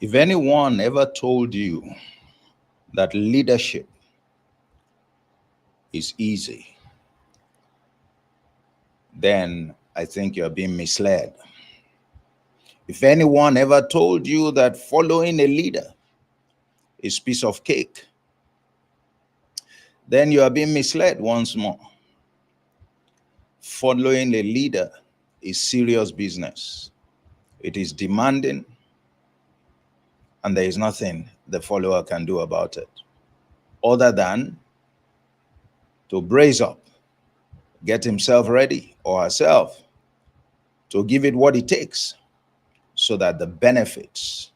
If anyone ever told you that leadership is easy, then I think you're being misled. If anyone ever told you that following a leader is piece of cake, then you are being misled once more. Following a leader is serious business. It is demanding, and there is nothing the follower can do about it other than to brace up, get himself ready or herself to give it what it takes so that the benefits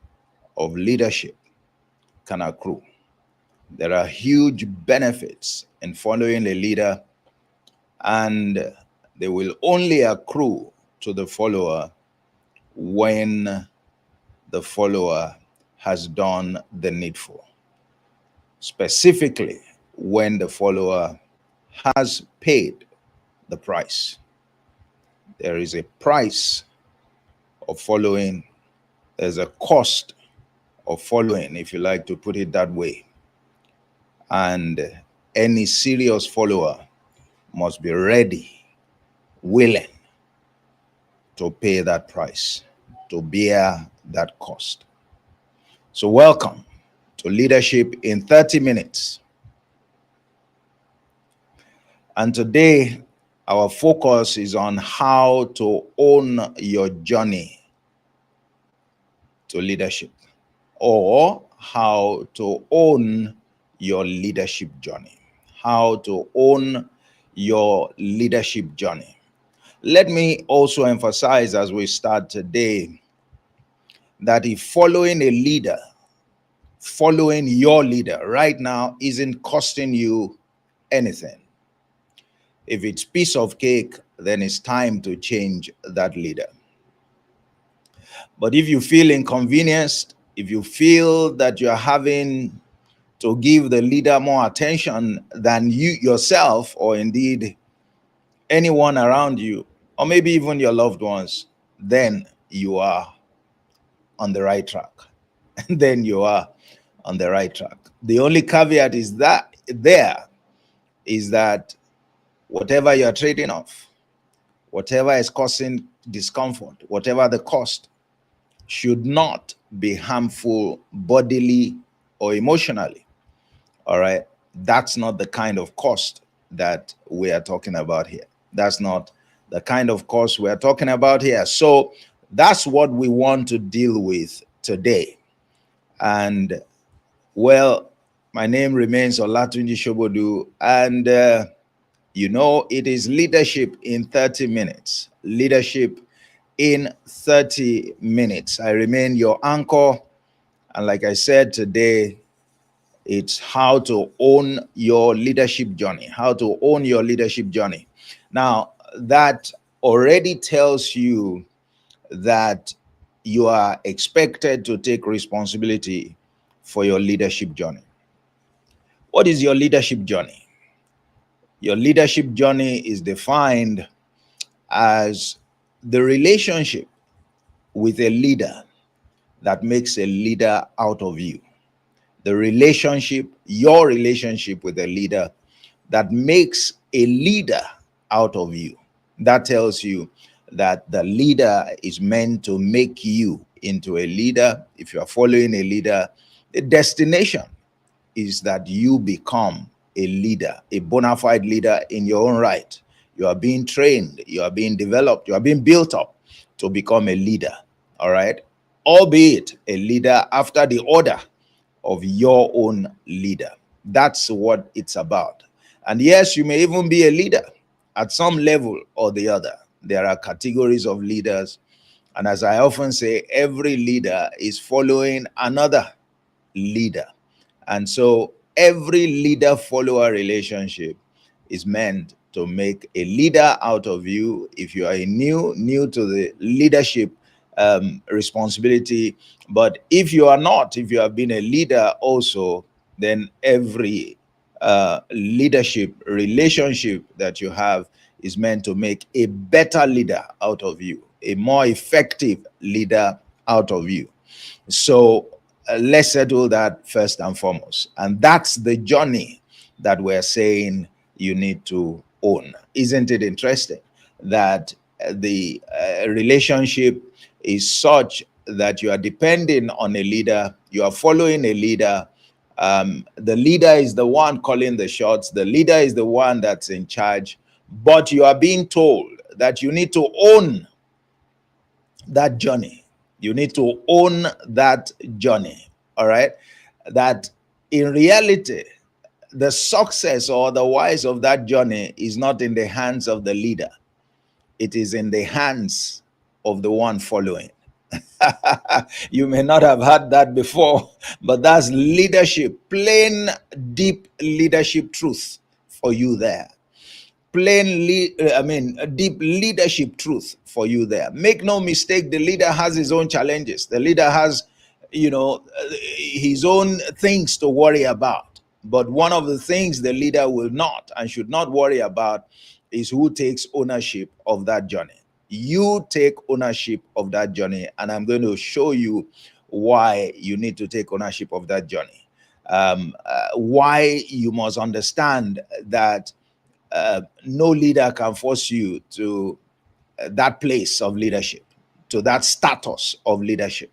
of leadership can accrue. There are huge benefits in following a leader, and they will only accrue to the follower when the follower has done the needful. Specifically, when the follower has paid the price. There is a price of following, there's a cost of following, if you like to put it that way. And any serious follower must be ready, willing to pay that price, to bear that cost. So welcome to Leadership in 30 Minutes. And today, our focus is on how to own your journey to leadership, or how to own your leadership journey. How to own your leadership journey. Let me also emphasize as we start today that if following a leader, following your leader right now isn't costing you anything, if it's piece of cake, then it's time to change that leader. But if you feel inconvenienced, if you feel that you're having to give the leader more attention than you yourself, or indeed anyone around you, or maybe even your loved ones, then you are on the right track. Then you are on the right track. The only caveat is that whatever you're trading off, whatever is causing discomfort, whatever the cost, should not be harmful bodily or emotionally. All right. That's not the kind of cost that we are talking about here. That's not the kind of cost we are talking about here. So that's what we want to deal with today. And well, my name remains Olatunji Shobodu, and it is Leadership in 30 Minutes. Leadership in 30 minutes. I remain your anchor. And like I said today, it's how to own your leadership journey. How to own your leadership journey. Now, that already tells you that you are expected to take responsibility for your leadership journey. What is your leadership journey? Your leadership journey is defined as the relationship with a leader that makes a leader out of you. The relationship, your relationship with a leader that makes a leader out of you. That tells you that the leader is meant to make you into a leader. If you are following a leader, the destination is that you become a leader, a bona fide leader in your own right. You are being trained, you are being developed, you are being built up to become a leader. All right. Albeit a leader after the order of your own leader. That's what it's about. And yes, you may even be a leader at some level or the other. There are categories of leaders. And as I often say, every leader is following another leader. And so every leader-follower relationship is meant to make a leader out of you. If you are new to the leadership responsibility, but if you are not, if you have been a leader also, then every leadership relationship that you have is meant to make a better leader out of you, a more effective leader out of you. So let's settle that first and foremost. And that's the journey that we're saying you need to own. Isn't it interesting that the relationship is such that you are depending on a leader, you are following a leader. The leader is the one calling the shots, the leader is the one that's in charge, but you are being told that you need to own that journey. You need to own that journey. All right. That in reality, the success or the wise of that journey is not in the hands of the leader, it is in the hands of the one following. You may not have heard that before, but that's leadership, plain deep leadership truth for you there. Deep leadership truth for you there. Make no mistake, the leader has his own challenges. The leader has, his own things to worry about. But one of the things the leader will not and should not worry about is who takes ownership of that journey. You take ownership of that journey, and I'm going to show you why you need to take ownership of that journey. Why you must understand that no leader can force you to that place of leadership, to that status of leadership.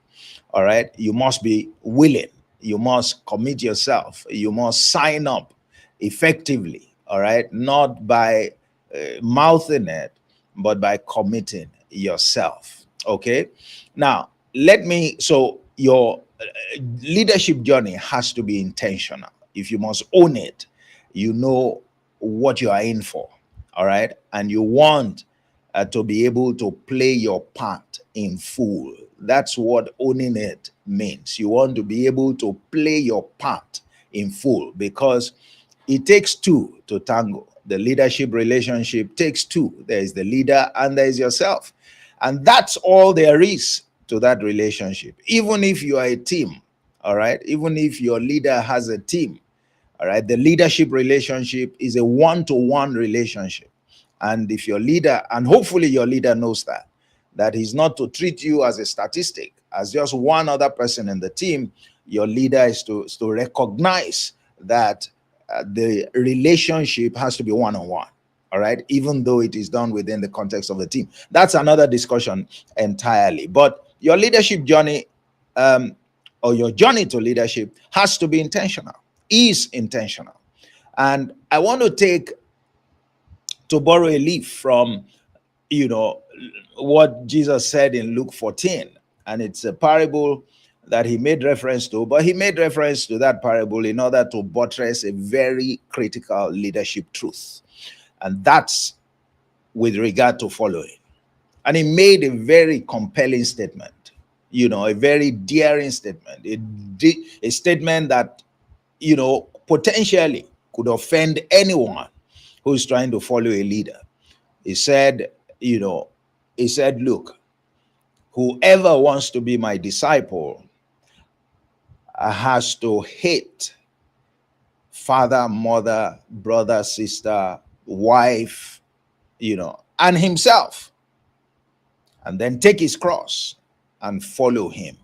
All right. You must be willing. You must commit yourself. You must sign up effectively. All right. Not by mouthing it, but by committing yourself. Okay. Now, so your leadership journey has to be intentional. If you must own it, you know what you are in for. All right. And you want to be able to play your part in full. That's what owning it means. You want to be able to play your part in full, because it takes two to tango. The leadership relationship takes two. There is the leader and there is yourself. And that's all there is to that relationship. Even if you are a team, all right, even if your leader has a team, all right, the leadership relationship is a one-to-one relationship. And if your leader, and hopefully your leader knows that he's not to treat you as a statistic, as just one other person in the team. Your leader is to recognize that the relationship has to be one-on-one. All right, even though it is done within the context of the team. That's another discussion entirely. But your leadership journey, or your journey to leadership, has to be intentional, is intentional. And I want to borrow a leaf from, what Jesus said in Luke 14. And it's a parable that he made reference to, but he made reference to that parable in order to buttress a very critical leadership truth. And that's with regard to following. And he made a very compelling statement, a very daring statement, a statement that, potentially could offend anyone who is trying to follow a leader. He said, look, whoever wants to be my disciple has to hate father, mother, brother, sister, wife, and himself, and then take his cross and follow him.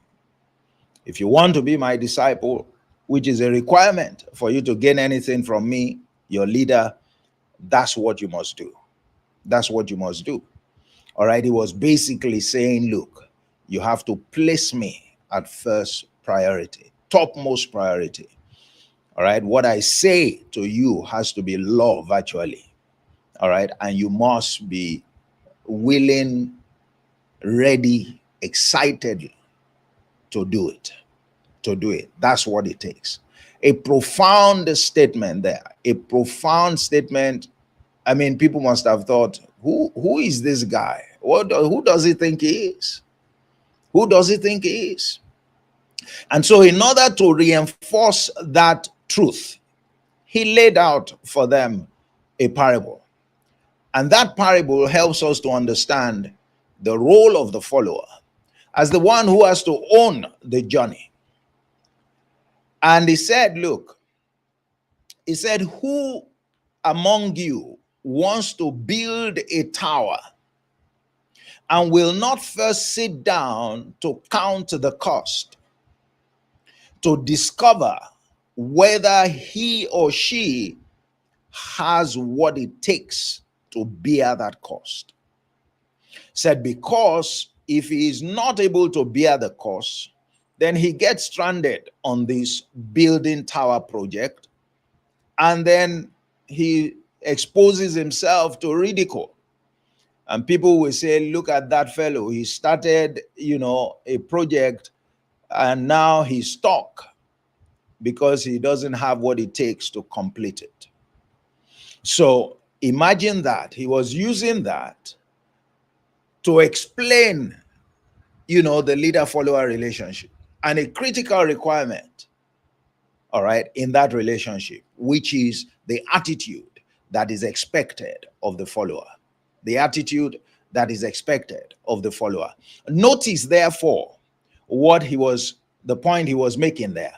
If you want to be my disciple, which is a requirement for you to gain anything from me, your leader, that's what you must do. That's what you must do. All right. He was basically saying, look, you have to place me at first priority, topmost priority. All right. What I say to you has to be law virtually. All right. And you must be willing, ready, excited to do it. To do it. That's what it takes. A profound statement there. A profound statement. I mean, people must have thought, who is this guy? Who does he think he is? Who does he think he is? And so in order to reinforce that truth, he laid out for them a parable. And that parable helps us to understand the role of the follower as the one who has to own the journey. And he said, look, he said, who among you wants to build a tower and will not first sit down to count the cost, to discover whether he or she has what it takes to bear that cost. Said because if he is not able to bear the cost, then he gets stranded on this building tower project, and then he exposes himself to ridicule. And people will say, look at that fellow. He started, a project, and now he's stuck because he doesn't have what it takes to complete it. So imagine that he was using that to explain, the leader-follower relationship, and a critical requirement, all right, in that relationship, which is the attitude that is expected of the follower. The attitude that is expected of the follower. Notice, therefore, the point he was making there.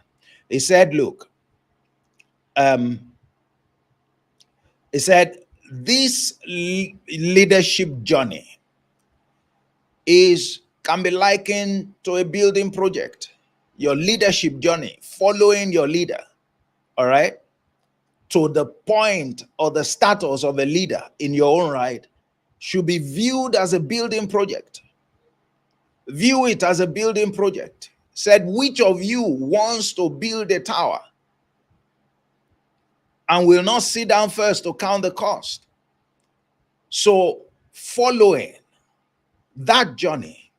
He said, look, he said, this leadership journey can be likened to a building project. Your leadership journey, following your leader, all right, to the point or the status of a leader in your own right, should be viewed as a building project. View it as a building project. Said, which of you wants to build a tower and will not sit down first to count the cost? So following that journey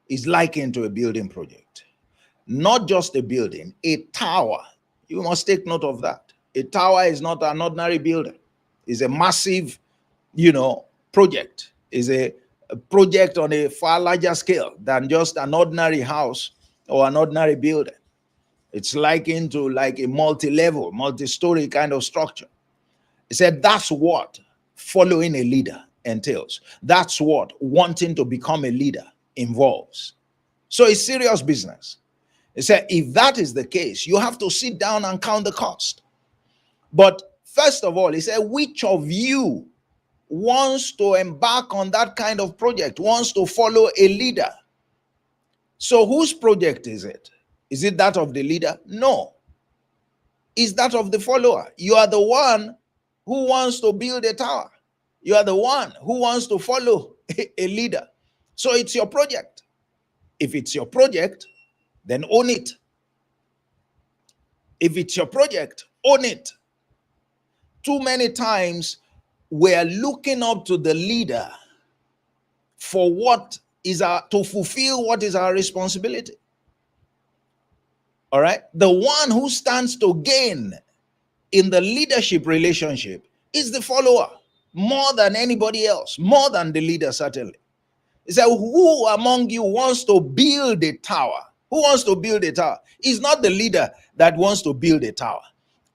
is likened to a building project. Not just a building, a tower. You must take note of that. A tower is not an ordinary building. It's a massive, project. It's a project on a far larger scale than just an ordinary house or an ordinary building. It's likened to like a multi-level, multi-story kind of structure. He said that's what following a leader entails. That's what wanting to become a leader involves. So it's serious business. He said, if that is the case, you have to sit down and count the cost. But first of all, he said, which of you wants to embark on that kind of project, wants to follow a leader? So whose project is it? Is it that of the leader? No. It's that of the follower. You are the one who wants to build a tower. You are the one who wants to follow a leader. So it's your project. If it's your project, then own it. If it's your project, own it. Too many times we are looking up to the leader for to fulfill what is our responsibility. All right. The one who stands to gain in the leadership relationship is the follower more than anybody else, more than the leader, certainly. He said, who among you wants to build a tower? Who wants to build a tower? It's not the leader that wants to build a tower.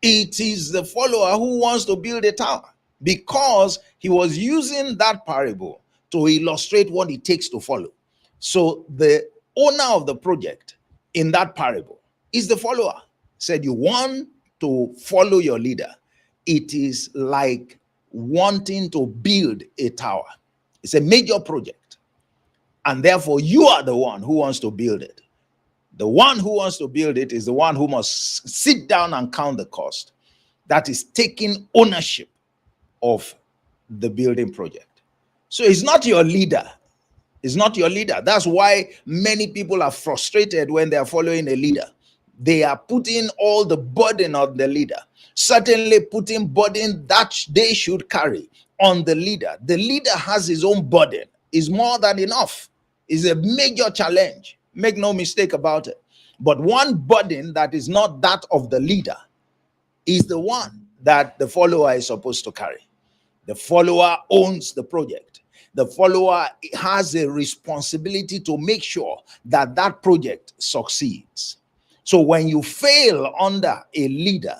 It is the follower who wants to build a tower, because he was using that parable to illustrate what it takes to follow. So the owner of the project in that parable is the follower. Said, you want to follow your leader. It is like wanting to build a tower. It's a major project. And therefore, you are the one who wants to build it. The one who wants to build it is the one who must sit down and count the cost. That is taking ownership of the building project. So it's not your leader. It's not your leader. That's why many people are frustrated when they are following a leader. They are putting all the burden on the leader. Certainly putting burden that they should carry on the leader. The leader has his own burden. Is more than enough. Is a major challenge. Make no mistake about it. But one burden that is not that of the leader is the one that the follower is supposed to carry. The follower owns the project. The follower has a responsibility to make sure that that project succeeds. So when you fail under a leader,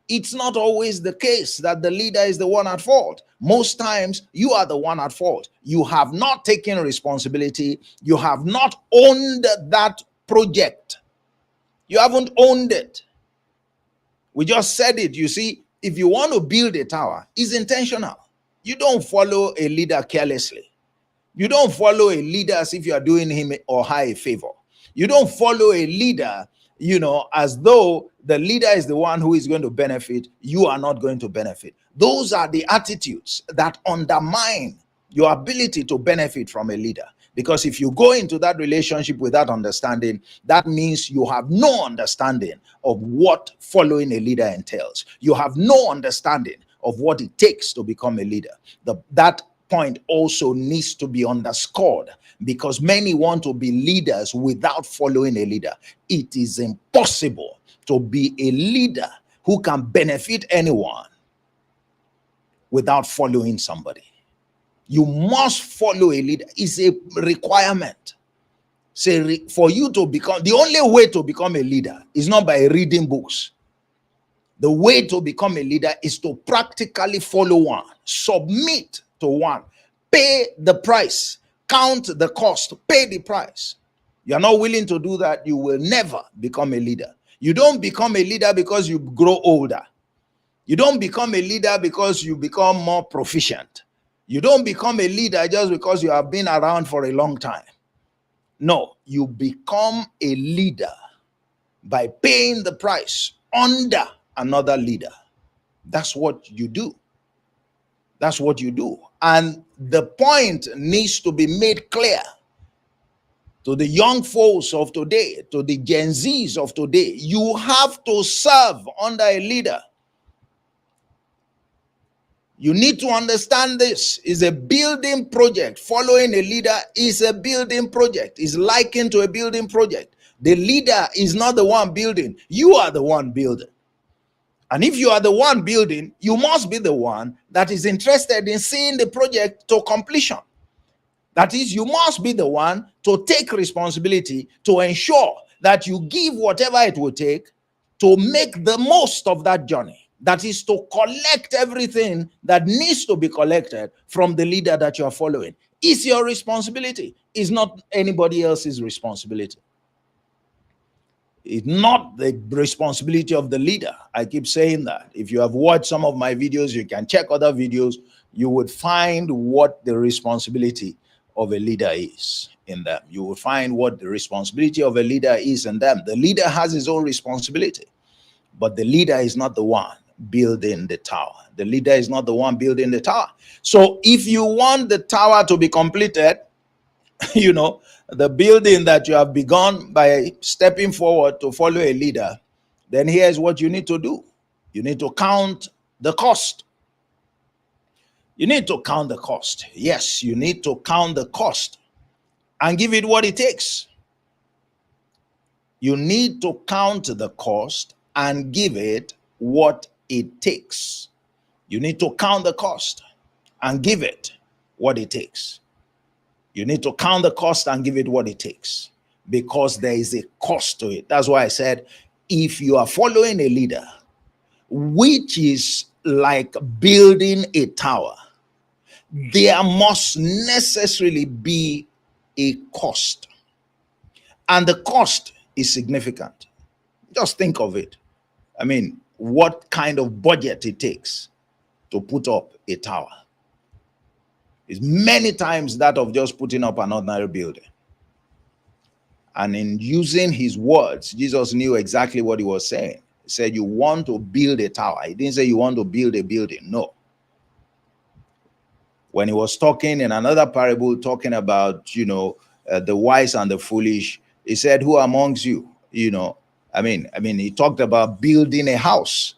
it's not always the case that the leader is the one at fault. Most times, you are the one at fault. You have not taken responsibility. You have not owned that project. You haven't owned it. We just said it. You see, if you want to build a tower, it's intentional. You don't follow a leader carelessly. You don't follow a leader as if you are doing him or her a favor. You don't follow a leader, as though the leader is the one who is going to benefit. You are not going to benefit. Those are the attitudes that undermine your ability to benefit from a leader. Because if you go into that relationship without understanding, that means you have no understanding of what following a leader entails. You have no understanding of what it takes to become a leader. That point also needs to be underscored, because many want to be leaders without following a leader. It is impossible to be a leader who can benefit anyone without following somebody. You must follow a leader. It's a requirement. For you to become, the only way to become a leader is not by reading books. The way to become a leader is to practically follow one, submit to one, pay the price, count the cost, pay the price. You're not willing to do that, you will never become a leader. You don't become a leader because you grow older. You don't become a leader because you become more proficient. You don't become a leader just because you have been around for a long time. No, you become a leader by paying the price under another leader. That's what you do. That's what you do. And the point needs to be made clear to the young folks of today, to the Gen Zs of today. You have to serve under a leader. You need to understand this is a building project. Following a leader is a building project. It's likened to a building project. The leader is not the one building. You are the one building. And if you are the one building, you must be the one that is interested in seeing the project to completion. That is, you must be the one to take responsibility to ensure that you give whatever it will take to make the most of that journey. That is, to collect everything that needs to be collected from the leader that you are following. It's your responsibility. It's not anybody else's responsibility. It's not the responsibility of the leader. I keep saying that. If you have watched some of my videos, you can check other videos, you would find what the responsibility of a leader is in them. You will find what the responsibility of a leader is in them. The leader has his own responsibility, but the leader is not the one building the tower. The leader is not the one building the tower. So if you want the tower to be completed, the building that you have begun by stepping forward to follow a leader, then here's what you need to do. You need to count the cost. You need to count the cost. Yes, you need to count the cost and give it what it takes. You need to count the cost and give it what it takes. You need to count the cost and give it what it takes. You need to count the cost and give it what it takes, because there is a cost to it. That's why I said, if you are following a leader, which is like building a tower, there must necessarily be a cost. And the cost is significant. Just think of it. I mean, what kind of budget it takes to put up a tower is many times that of just putting up an ordinary building. And in using his words, Jesus knew exactly what he was saying. He said, you want to build a tower. He didn't say you want to build a building. No. When he was talking in another parable, talking about, the wise and the foolish, he said, who amongst you, he talked about building a house.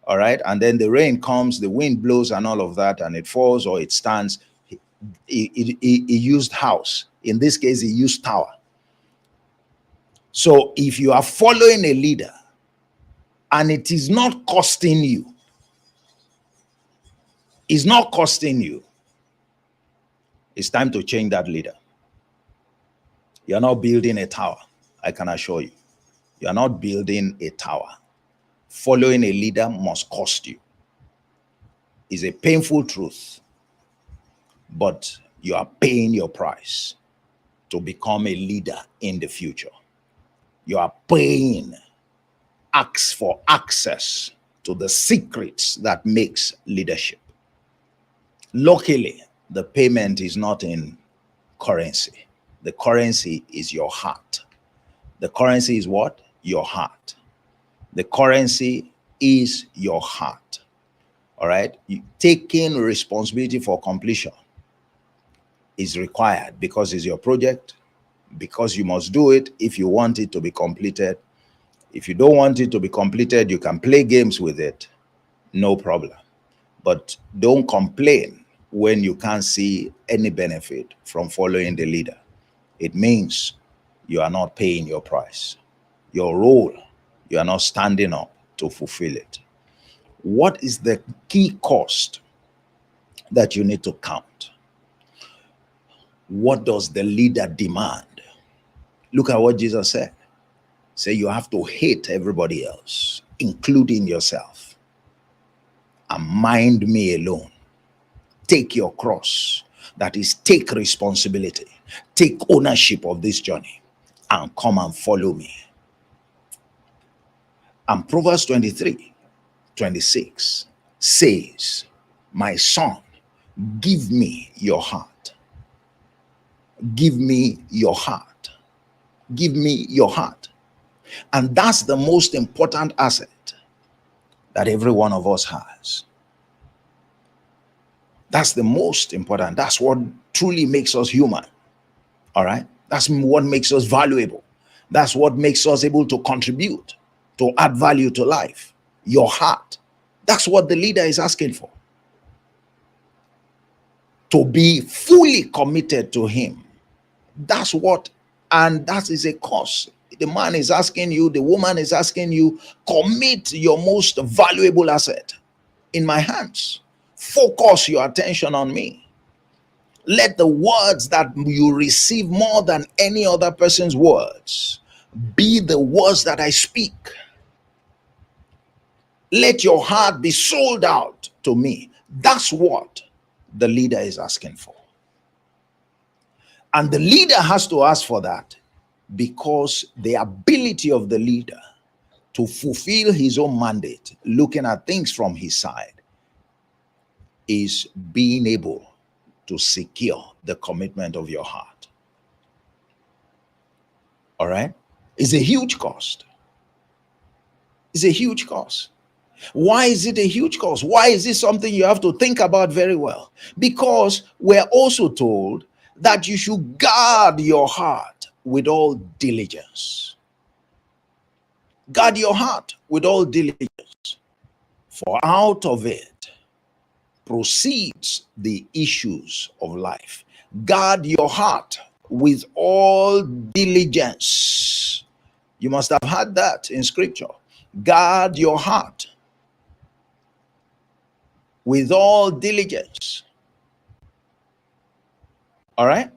All right. And then the rain comes, the wind blows and all of that, and it falls or it stands. He used house. In this case, he used tower. So if you are following a leader and it is not costing you, it's time to change that leader. You're not building a tower, I can assure you. You're not building a tower. Following a leader must cost you. It's a painful truth, but you are paying your price to become a leader in the future. You are paying for access to the secrets that makes leadership. Luckily, the payment is not in currency. The currency is your heart. The currency is what? Your heart. The currency is your heart. All right? Taking responsibility for completion is required because it's your project, because you must do it if you want it to be completed. If you don't want it to be completed, you can play games with it, no problem. But don't complain when you can't see any benefit from following the leader. It means you are not paying your price. Your role, you are not standing up to fulfill it. What is the key cost that you need to count? What does the leader demand? Look at what Jesus said. Say you have to hate everybody else, including yourself, and mind me alone. Take your cross. That is, take responsibility. Take ownership of this journey and come and follow me. And Proverbs 23:26 says, my son, give me your heart. Give me your heart. Give me your heart. And that's the most important asset that every one of us has. That's the most important. That's what truly makes us human. All right? That's what makes us valuable. That's what makes us able to contribute, to add value to life. Your heart. That's what the leader is asking for. To be fully committed to him. That's what, and that is a cost. The man is asking you, the woman is asking you, commit your most valuable asset in my hands. Focus your attention on me. Let the words that you receive more than any other person's words be the words that I speak. Let your heart be sold out to me. That's what the leader is asking for. And the leader has to ask for that because the ability of the leader to fulfill his own mandate, looking at things from his side, is being able to secure the commitment of your heart. All right? It's a huge cost. It's a huge cost. Why is it a huge cost? Why is this something you have to think about very well? Because we're also told that you should guard your heart with all diligence. Guard your heart with all diligence, for out of it proceeds the issues of life. Guard your heart with all diligence. You must have heard that in scripture. Guard your heart with all diligence. All right?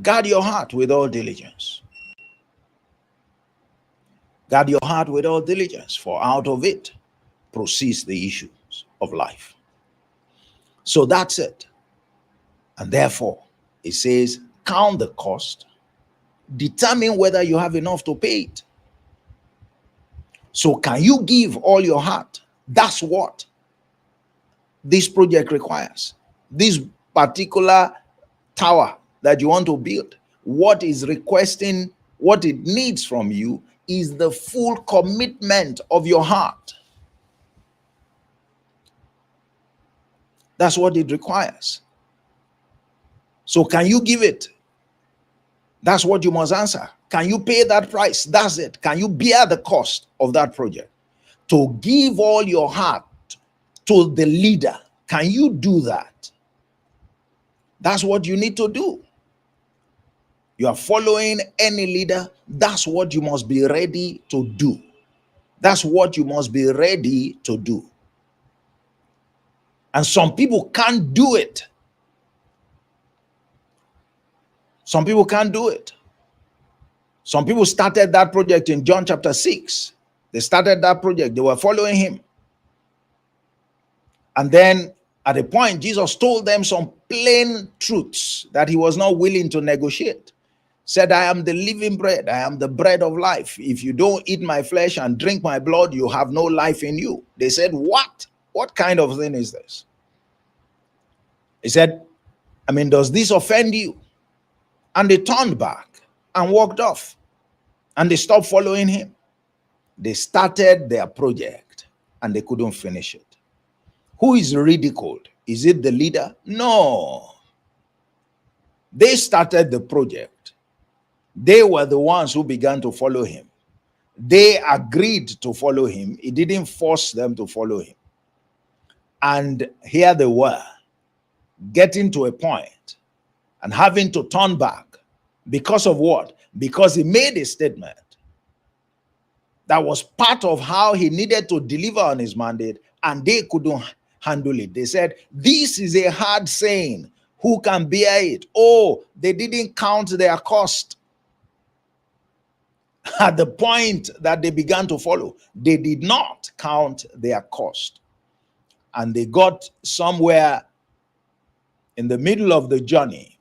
Guard your heart with all diligence. Guard your heart with all diligence, for out of it proceeds the issues of life. So that's it. And therefore, it says, count the cost, determine whether you have enough to pay it. So can you give all your heart? That's what this project requires. This particular tower that you want to build, what is requesting, what it needs from you is the full commitment of your heart. That's what it requires. So can you give it? That's what you must answer. Can you pay that price? That's it. Can you bear the cost of that project? To give all your heart to the leader, can you do that? That's what you need to do. You are following any leader, that's what you must be ready to do. That's what you must be ready to do. And some people can't do it. Some people can't do it. Some people started that project in John chapter 6. They started that project. They were following him. And then at a point, Jesus told them some plain truths that he was not willing to negotiate. Said, I am the living bread. I am the bread of life. If you don't eat my flesh and drink my blood, you have no life in you. They said, what? What kind of thing is this? He said, does this offend you? And they turned back and walked off. And they stopped following him. They started their project and they couldn't finish it. Who is ridiculed? Is it the leader? No. They started the project. They were the ones who began to follow him. They agreed to follow him. He didn't force them to follow him. And here they were, getting to a point and having to turn back. Because of what? Because he made a statement that was part of how he needed to deliver on his mandate, and they couldn't handle it. They said, this is a hard saying. Who can bear it? Oh, they didn't count their cost. At the point that they began to follow, they did not count their cost. And they got somewhere in the middle of the journey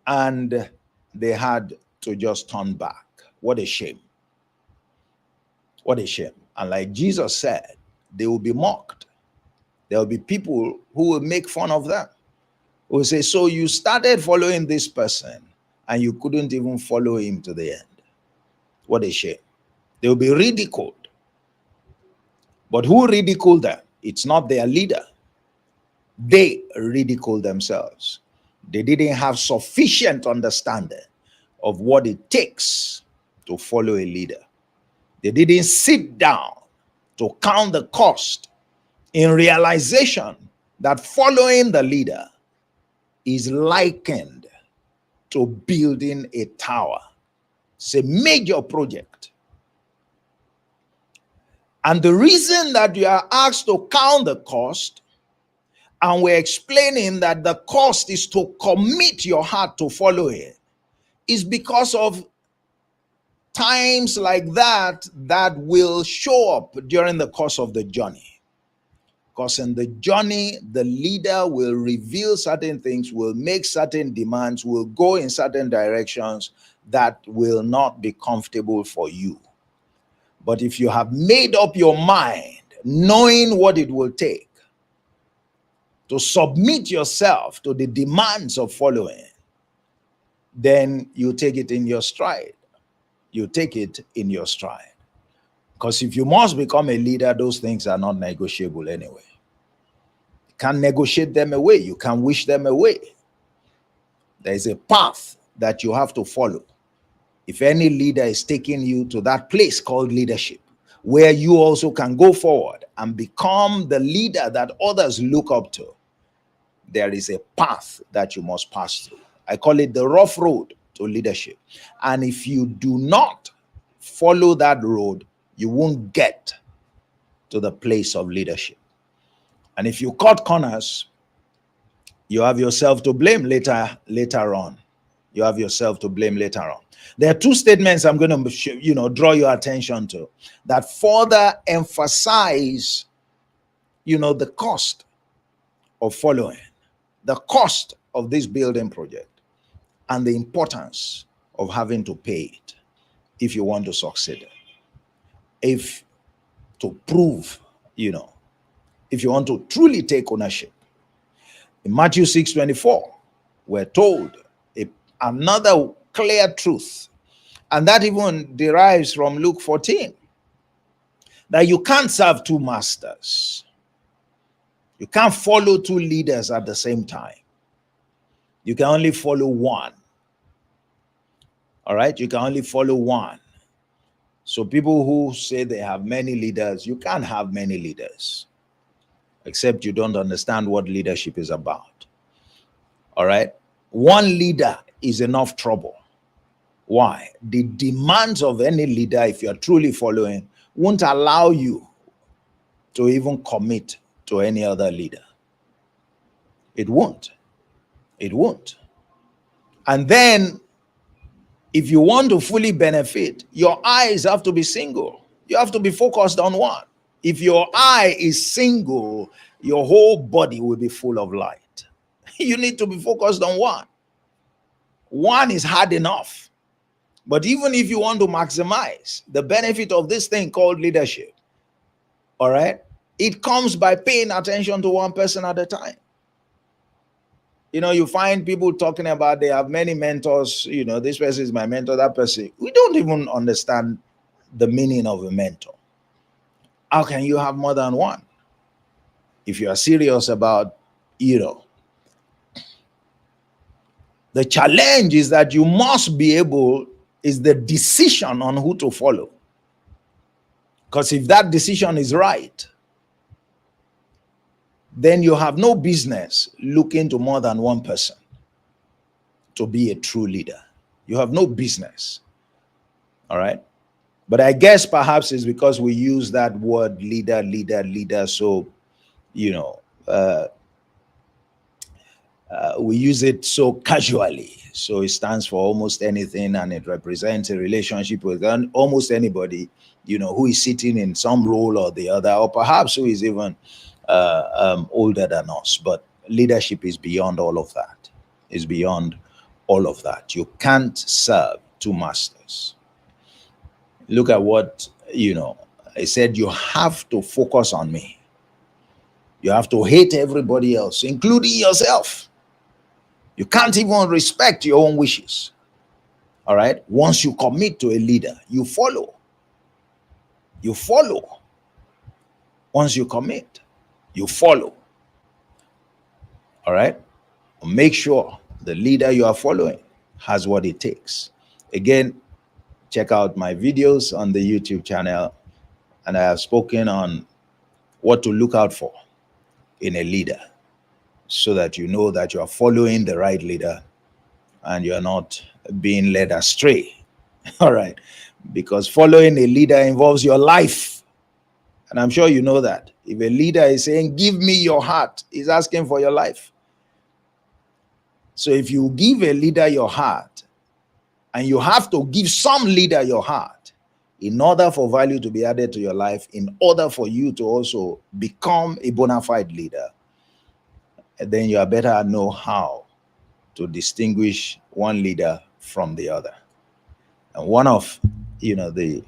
and they had to just turn back. What a shame. What a shame. And like Jesus said, they will be mocked. There will be people who will make fun of them. Who will say, so you started following this person and you couldn't even follow him to the end. What a shame. They will be ridiculed. But who ridiculed them? It's not their leader. They ridiculed themselves. They didn't have sufficient understanding of what it takes to follow a leader. They didn't sit down to count the cost in realization that following the leader is likened to building a tower. It's a major project. And the reason that you are asked to count the cost, and we're explaining that the cost is to commit your heart to follow it, is because of times like that that will show up during the course of the journey. Because in the journey, the leader will reveal certain things, will make certain demands, will go in certain directions that will not be comfortable for you. But if you have made up your mind, knowing what it will take to submit yourself to the demands of following, then you take it in your stride. You take it in your stride. Because if you must become a leader, those things are not negotiable anyway. You can't negotiate them away. You can't wish them away. There is a path that you have to follow. If any leader is taking you to that place called leadership, where you also can go forward and become the leader that others look up to, there is a path that you must pass through. I call it the rough road to leadership. And if you do not follow that road, you won't get to the place of leadership. And if you cut corners, you have yourself to blame later on. You have yourself to blame later on. There are two statements I'm going to draw your attention to that further emphasize the cost of following, the cost of this building project, and the importance of having to pay it if you want to succeed. If to prove, if you want to truly take ownership. In Matthew 6:24, we're told another clear truth, and that even derives from Luke 14, that you can't serve two masters. You can't follow two leaders at the same time. You can only follow one. All right? You can only follow one. So people who say they have many leaders, you can't have many leaders, except you don't understand what leadership is about. All right? One leader is enough trouble. Why? The demands of any leader, if you're truly following, won't allow you to even commit to any other leader. It won't. It won't. And then, if you want to fully benefit, your eyes have to be single. You have to be focused on one. If your eye is single, your whole body will be full of light. You need to be focused on one. One is hard enough. But even if you want to maximize the benefit of this thing called leadership, all right, it comes by paying attention to one person at a time. You know, you find people talking about they have many mentors, you know, this person is my mentor, that person. We don't even understand the meaning of a mentor. How can you have more than one? If you are serious about, you know, the challenge is that you must be able, is the decision on who to follow. Because if that decision is right, then you have no business looking to more than one person to be a true leader. You have no business. All right. But I guess perhaps it's because we use that word leader, leader, leader. So, you know, we use it so casually. So it stands for almost anything, and it represents a relationship with almost anybody, you know, who is sitting in some role or the other, or perhaps who is even older than us. But leadership is beyond all of that. Is beyond all of that. You can't serve two masters. Look at what, you know, I said, you have to focus on me. You have to hate everybody else, including yourself. You can't even respect your own wishes. All right. Once you commit to a leader, you follow. You follow. Once you commit, you follow. All right. Make sure the leader you are following has what it takes. Again, check out my videos on the YouTube channel, and I have spoken on what to look out for in a leader, so that you know that you are following the right leader and you're not being led astray. All right. Because following a leader involves your life. And I'm sure you know that. If a leader is saying, give me your heart, he's asking for your life. So if you give a leader your heart, and you have to give some leader your heart in order for value to be added to your life, in order for you to also become a bona fide leader, then you are better know how to distinguish one leader from the other. And one of, you know, the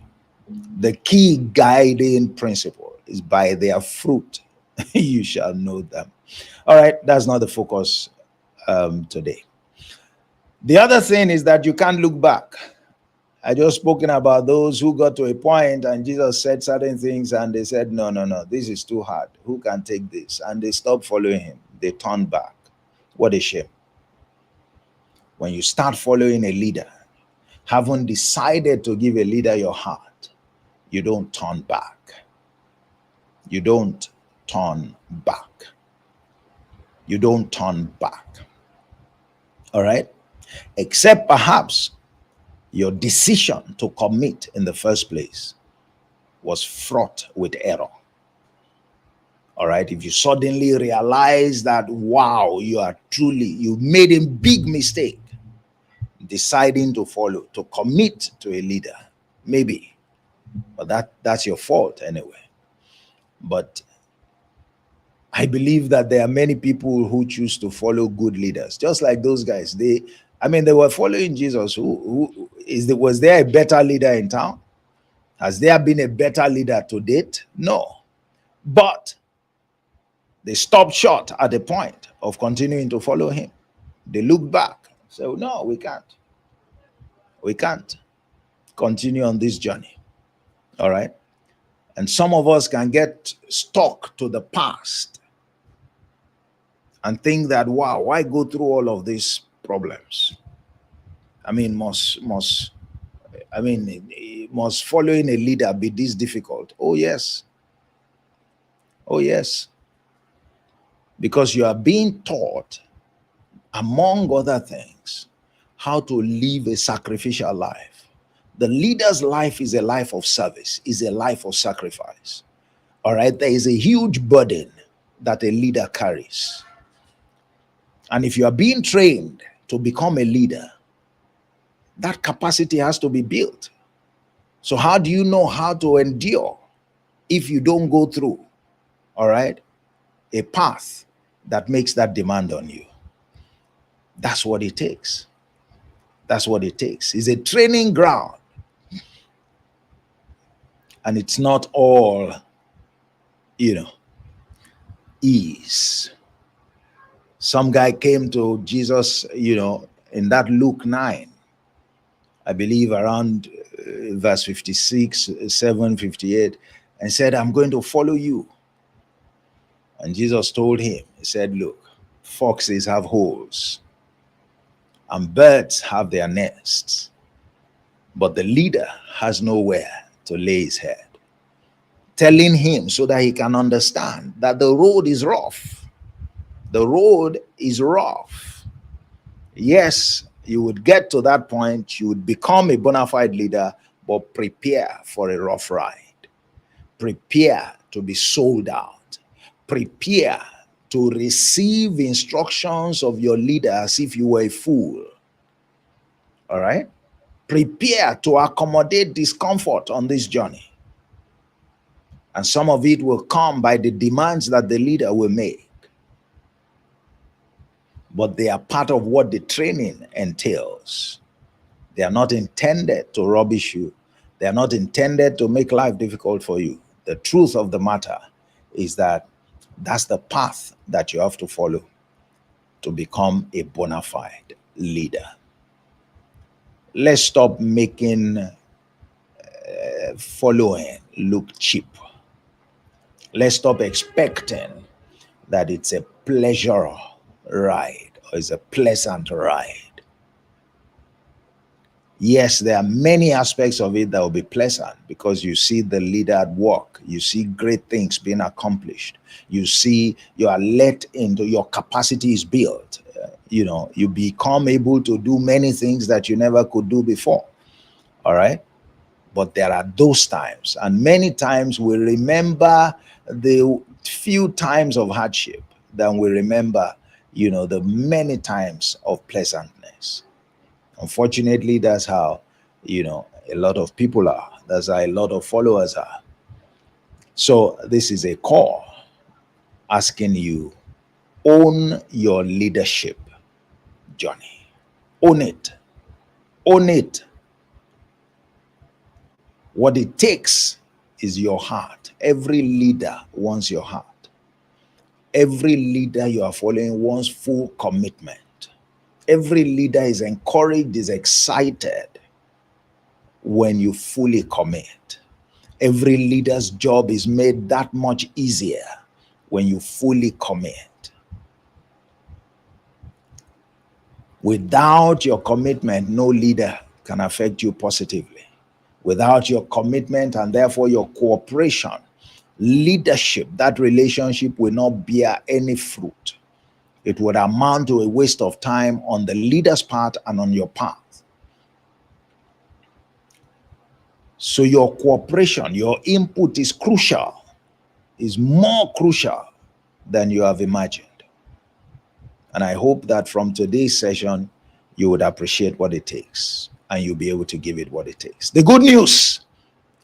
key guiding principle is, by their fruit you shall know them. All right, that's not the focus today. The other thing is that you can't look back. I just spoken about those who got to a point and Jesus said certain things and they said, no, no, no, this is too hard. Who can take this? And they stopped following him. They turned back. What a shame. When you start following a leader, having decided to give a leader your heart, you don't turn back. You don't turn back. You don't turn back. All right? Except perhaps your decision to commit in the first place was fraught with error. All right? If you suddenly realize that, wow, you made a big mistake deciding to follow, to commit to a leader, maybe, but that's your fault anyway. But I believe that there are many people who choose to follow good leaders, just like those guys. They were following Jesus. Was there a better leader in town? Has there been a better leader to date? No. But they stopped short at the point of continuing to follow him. They looked back. So, no, we can't. We can't continue on this journey. All right? And some of us can get stuck to the past and think that, wow, why go through all of these problems? Must following a leader be this difficult? Oh, yes. Oh, yes. Because you are being taught, among other things, how to live a sacrificial life. The leader's life is a life of service, is a life of sacrifice. All right? There is a huge burden that a leader carries. And if you are being trained to become a leader, that capacity has to be built. So how do you know how to endure if you don't go through, all right, a path that makes that demand on you? That's what it takes. That's what it takes. It's a training ground. And it's not all, ease. Some guy came to Jesus, in that Luke 9, I believe around verse 56, 7:58, and said, I'm going to follow you. And Jesus told him, he said, look, foxes have holes and birds have their nests, but the leader has nowhere to lay his head. Telling him so that he can understand that the road is rough. The road is rough. Yes, you would get to that point, you would become a bona fide leader, but prepare for a rough ride. Prepare to be sold out. Prepare to receive instructions of your leader as if you were a fool. All right? Prepare to accommodate discomfort on this journey. And some of it will come by the demands that the leader will make. But they are part of what the training entails. They are not intended to rubbish you. They are not intended to make life difficult for you. The truth of the matter is that that's the path that you have to follow to become a bona fide leader. Let's stop making following look cheap. Let's stop expecting that it's a pleasure ride or it's a pleasant ride. Yes, there are many aspects of it that will be pleasant because you see the leader at work. You see great things being accomplished. You see you are let into, your capacity is built. You become able to do many things that you never could do before. All right? But there are those times, and many times we remember the few times of hardship than we remember, the many times of pleasantness. Unfortunately, that's how, a lot of people are. That's how a lot of followers are. So this is a call asking you, own your leadership journey. Own it. Own it. What it takes is your heart. Every leader wants your heart. Every leader you are following wants full commitment. Every leader is encouraged, is excited when you fully commit. Every leader's job is made that much easier when you fully commit. Without your commitment, no leader can affect you positively. Without your commitment and therefore your cooperation, leadership, that relationship will not bear any fruit. It would amount to a waste of time on the leader's part and on your part. So your cooperation, your input is crucial, is more crucial than you have imagined. And I hope that from today's session, you would appreciate what it takes and you'll be able to give it what it takes. The good news,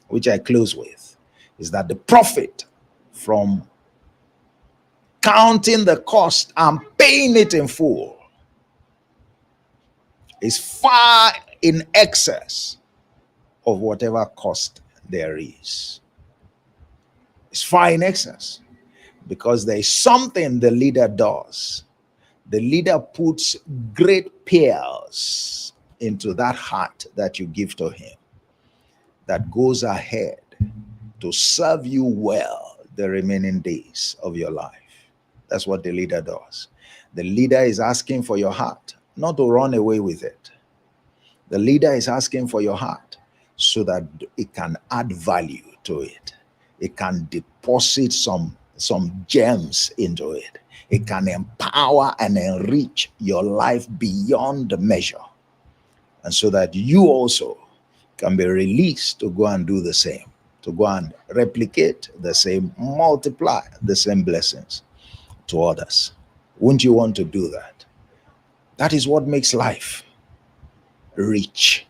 which I close with, is that the profit from counting the cost and paying it in full is far in excess of whatever cost there is. It's far in excess because there is something the leader does. The leader puts great pearls into that heart that you give to him, that goes ahead to serve you well the remaining days of your life. That's what the leader does. The leader is asking for your heart, not to run away with it. The leader is asking for your heart so that it can add value to it. It can deposit some gems into it. It can empower and enrich your life beyond measure. And so that you also can be released to go and do the same, to go and replicate the same, multiply the same blessings to others. Wouldn't you want to do that? That is what makes life rich.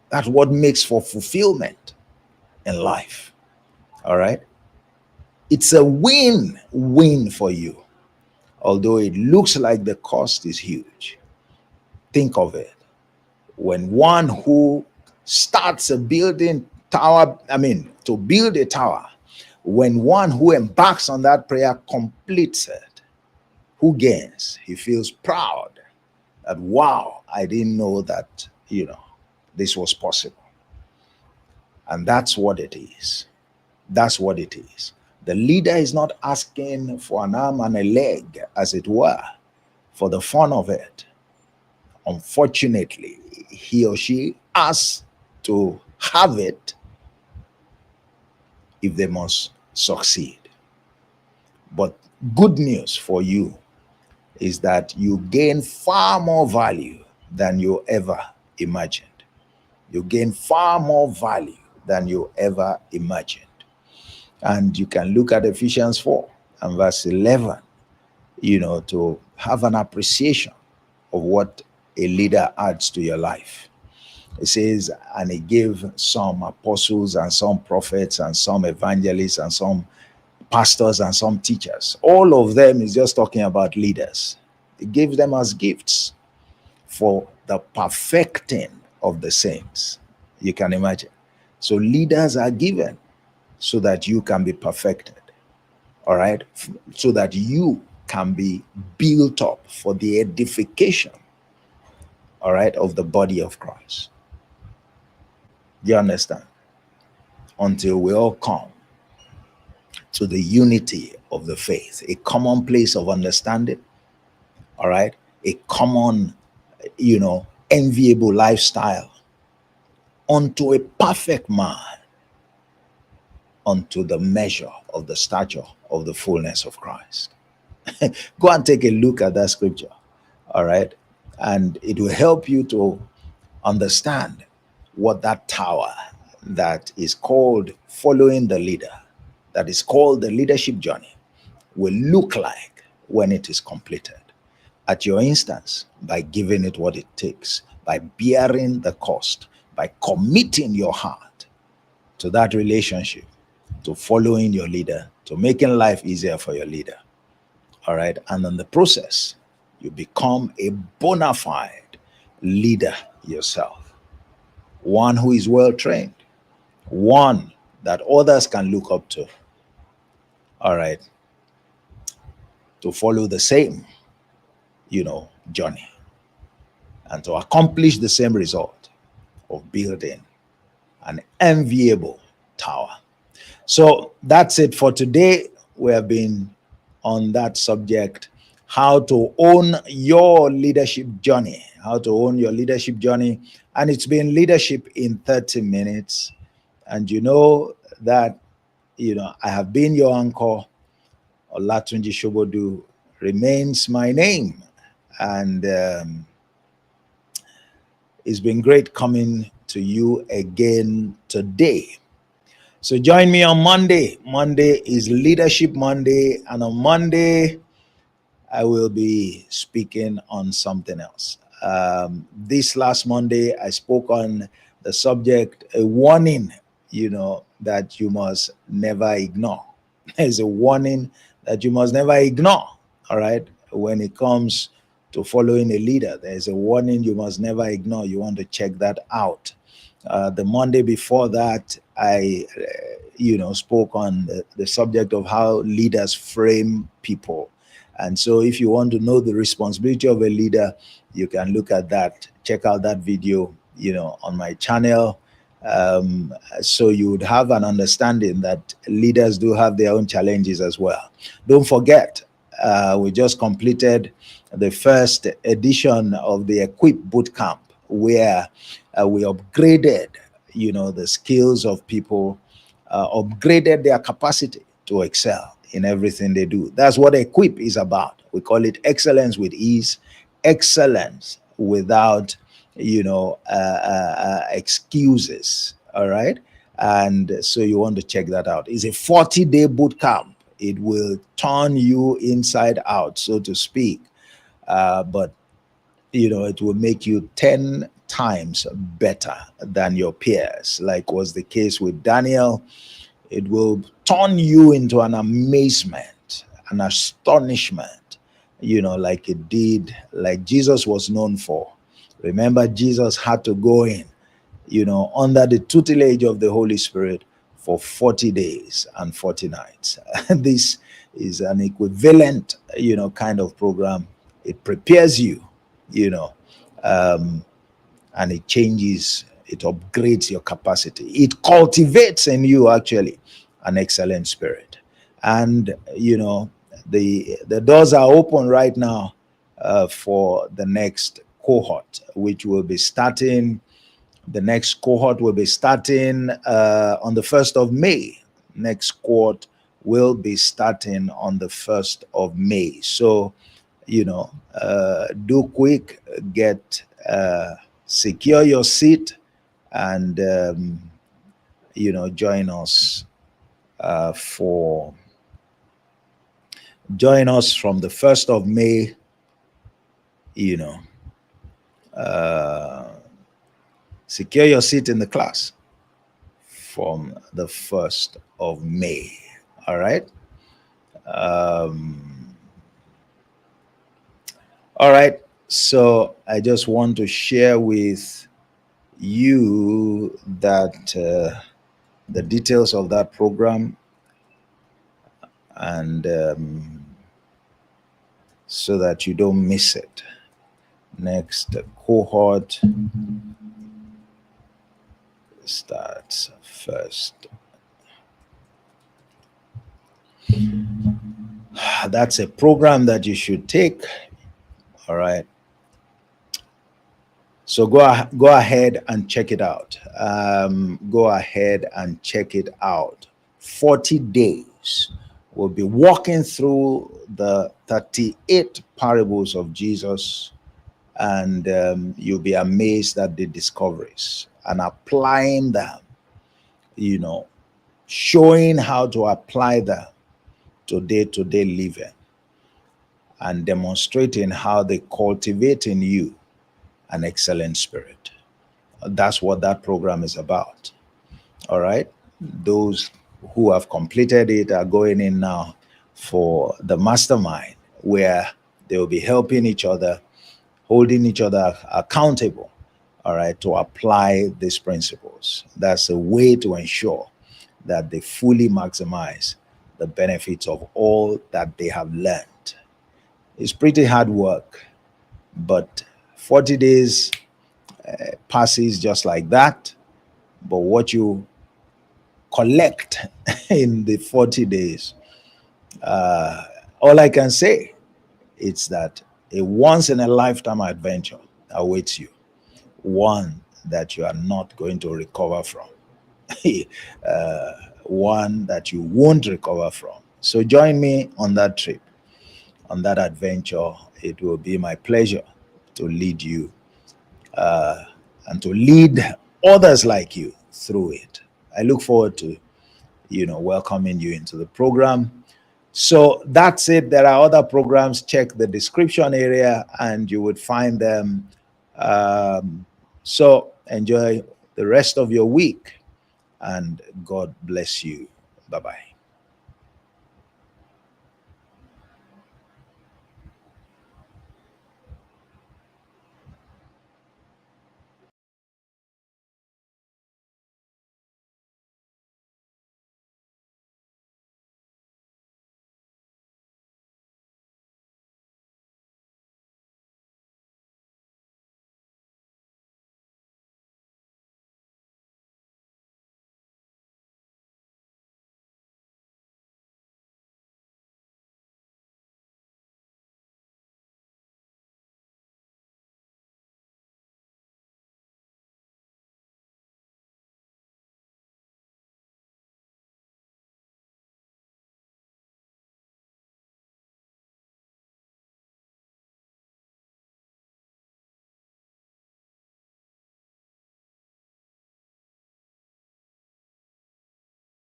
That's what makes for fulfillment in life. All right? It's a win-win for you. Although it looks like the cost is huge. Think of it. When one who starts a building tower, to build a tower, when one who embarks on that prayer completes it, who gains? He feels proud that, wow, I didn't know that, this was possible. And that's what it is. That's what it is. The leader is not asking for an arm and a leg, as it were, for the fun of it. Unfortunately, he or she has to have it if they must succeed. But good news for you is that you gain far more value than you ever imagined. You gain far more value than you ever imagined. And you can look at Ephesians 4 and verse 11, to have an appreciation of what a leader adds to your life. It says, and he gave some apostles and some prophets and some evangelists and some pastors and some teachers. All of them is just talking about leaders. He gave them as gifts for the perfecting of the saints. You can imagine. So leaders are given so that you can be perfected. All right? So that you can be built up for the edification, all right, of the body of Christ. Do you understand? Until we all come to the unity of the faith, a common place of understanding, all right, a common, enviable lifestyle, unto a perfect man, unto the measure of the stature of the fullness of Christ. Go and take a look at that scripture, all right, and it will help you to understand what that tower that is called following the leader, that is called the leadership journey, will look like when it is completed. At your instance, by giving it what it takes, by bearing the cost, by committing your heart to that relationship, to following your leader, to making life easier for your leader. All right. And in the process, you become a bona fide leader yourself, one who is well trained, one that others can look up to. All right. To follow the same, journey and to accomplish the same result of building an enviable tower. So that's it for today. We have been on that subject, how to own your leadership journey, And it's been Leadership in 30 Minutes. And you know that, I have been your anchor. Olatunji Shobodu remains my name. And it's been great coming to you again today. So join me on Monday. Monday is Leadership Monday. And on Monday, I will be speaking on something else. This last Monday, I spoke on the subject, a warning, that you must never ignore. There's a warning that you must never ignore, all right? When it comes to following a leader, there's a warning you must never ignore. You want to check that out. The Monday before that, I, spoke on the subject of how leaders frame people. And so if you want to know the responsibility of a leader, you can look at that, check out that video, on my channel. So you would have an understanding that leaders do have their own challenges as well. Don't forget, we just completed the first edition of the Equip Bootcamp, where we upgraded, the skills of people, upgraded their capacity to excel in everything they do. That's what Equip is about. We call it excellence with ease, excellence without, excuses. All right. And so you want to check that out. It's a 40-day boot camp. It will turn you inside out, so to speak. But, it will make you 10 times better than your peers, like was the case with Daniel. It will turn you into an amazement, an astonishment, like it did, like Jesus was known for. Remember, Jesus had to go in, under the tutelage of the Holy Spirit for 40 days and 40 nights. This is an equivalent, kind of program. It prepares you, and it changes, it upgrades your capacity. It cultivates in you actually an excellent spirit. And the doors are open right now for the next cohort, which will be starting. The next cohort will be starting on the 1st of May. Next cohort will be starting on the 1st of May. So, do quick, secure your seat, and join us join us from the 1st of May. Secure your seat in the class from the 1st of May. All right. All right. So I just want to share with you that the details of that program, and so that you don't miss it. Next cohort starts first. That's a program that you should take. All right. So go ahead and check it out. Go ahead and check it out. 40 days. We'll be walking through the 38 parables of Jesus, and you'll be amazed at the discoveries and applying them, showing how to apply them to day-to-day living, and demonstrating how they cultivate in you an excellent spirit. That's what that program is about. All right. Those who have completed it are going in now for the mastermind, where they will be helping each other, holding each other accountable, all right, to apply these principles. That's a way to ensure that they fully maximize the benefits of all that they have learned. It's pretty hard work, but 40 days passes just like that. But what you collect in the 40 days, all I can say is that a once-in-a-lifetime adventure awaits you, one that you are not going to recover from, one that you won't recover from. So join me on that trip, on that adventure. It will be my pleasure to lead you and to lead others like you through it. I look forward to, welcoming you into the program. So that's it. There are other programs. Check the description area and you would find them. So enjoy the rest of your week, and God bless you. Bye-bye.